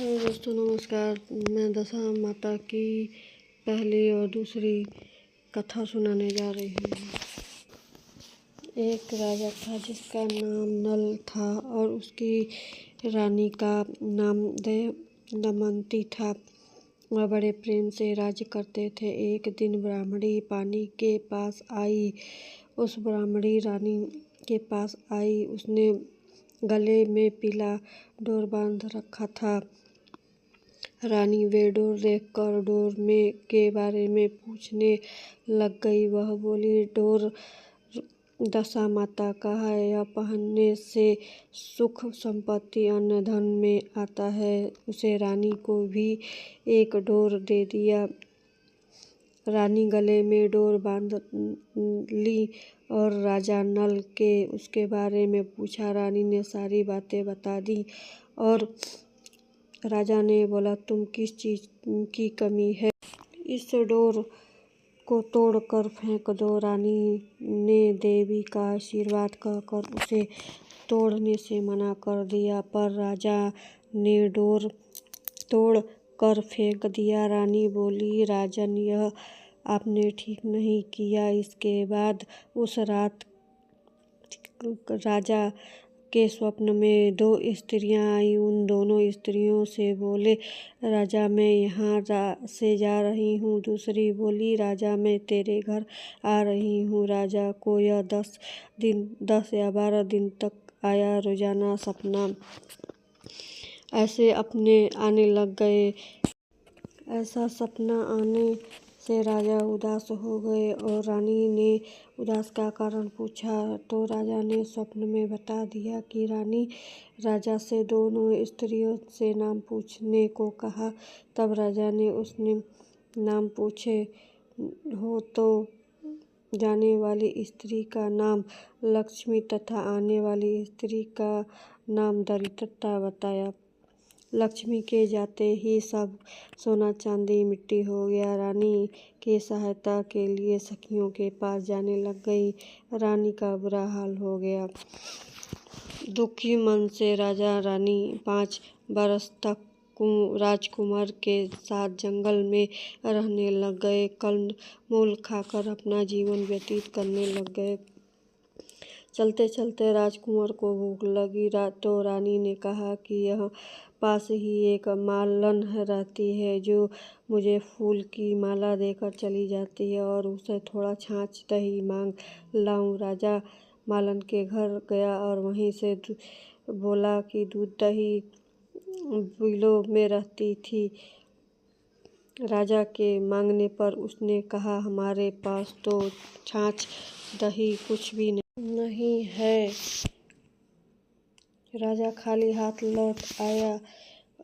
Hello दोस्तों, नमस्कार। मैं दशा माता की पहली और दूसरी कथा सुनाने जा रही हूँ। एक राजा था जिसका नाम नल था और उसकी रानी का नाम दमयंती था। वह बड़े प्रेम से राज्य करते थे। एक दिन ब्राह्मणी पानी के पास आई। उस ब्राह्मणी रानी के पास आई। उसने गले में पीला डोर बांध रखा था। रानी वे डोर देखकर डोर में के बारे में पूछने लग गई। वह बोली, डोर दशा माता का है। यह पहनने से सुख संपत्ति अन्न धन में आता है। उसे रानी को भी एक डोर दे दिया। रानी गले में डोर बांध ली और राजा नल के उसके बारे में पूछा। रानी ने सारी बातें बता दी और राजा ने बोला, तुम किस चीज की कमी है? इस डोर को तोड़कर फेंक दो। रानी ने देवी का आशीर्वाद कहकर उसे तोड़ने से मना कर दिया, पर राजा ने डोर तोड़ कर फेंक दिया। रानी बोली, राजन, यह आपने ठीक नहीं किया। इसके बाद उस रात राजा के स्वप्न में दो स्त्रियां आई। उन दोनों स्त्रियों से बोले, राजा, मैं यहाँ से जा रही हूँ। दूसरी बोली, राजा, मैं तेरे घर आ रही हूँ। राजा को यह 10 या 12 दिन तक आया। रोजाना सपना ऐसे अपने आने लग गए। ऐसा सपना आने से राजा उदास हो गए और रानी ने उदास का कारण पूछा तो राजा ने स्वप्न में बता दिया कि रानी राजा से दोनों स्त्रियों से नाम पूछने को कहा। तब राजा ने उसने नाम पूछे हो तो जाने वाली स्त्री का नाम लक्ष्मी तथा आने वाली स्त्री का नाम दरिद्रता बताया। लक्ष्मी के जाते ही सब सोना चांदी मिट्टी हो गया। रानी की सहायता के लिए सखियों के पास जाने लग गई। रानी का बुरा हाल हो गया। दुखी मन से राजा रानी 5 बरस तक राजकुमार के साथ जंगल में रहने लग गए। कंद मूल खाकर अपना जीवन व्यतीत करने लग गए। चलते चलते राजकुमार को भूख लगी तो रानी ने कहा कि यह पास ही एक मालन रहती है जो मुझे फूल की माला देकर चली जाती है और उसे थोड़ा छाछ दही मांग लाऊं। राजा मालन के घर गया और वहीं से बोला कि दूध दही बिलों में रहती थी। राजा के मांगने पर उसने कहा, हमारे पास तो छाछ दही कुछ भी नहीं है। राजा खाली हाथ लौट आया।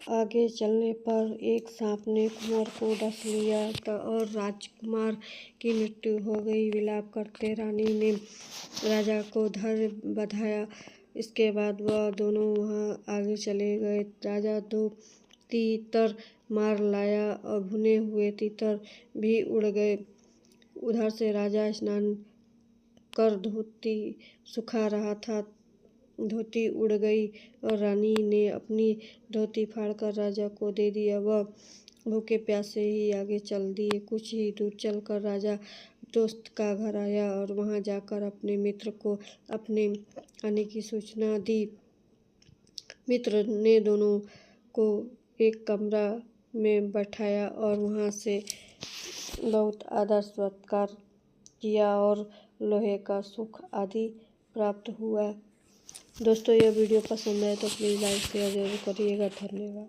आगे चलने पर एक सांप ने कुंवर को डस लिया और राजकुमार की मृत्यु हो गई। विलाप करते रानी ने राजा को धैर्य बंधाया। इसके बाद वह दोनों वहां आगे चले गए। राजा 2 तीतर मार लाया और भुने हुए तीतर भी उड़ गए। उधर से राजा स्नान कर धोती सुखा रहा था। धोती उड़ गई और रानी ने अपनी धोती फाड़कर राजा को दे दिया। वह भूखे प्यासे ही आगे चल दिए। कुछ ही दूर चलकर राजा दोस्त का घर आया और वहां जाकर अपने मित्र को अपने आने की सूचना दी। मित्र ने दोनों को एक कमरा में बैठाया और वहां से बहुत आदर सत्कार किया और लोहे का सुख आदि प्राप्त हुआ। दोस्तों, यह वीडियो पसंद आए तो प्लीज़ लाइक शेयर जरूर करिएगा। धन्यवाद।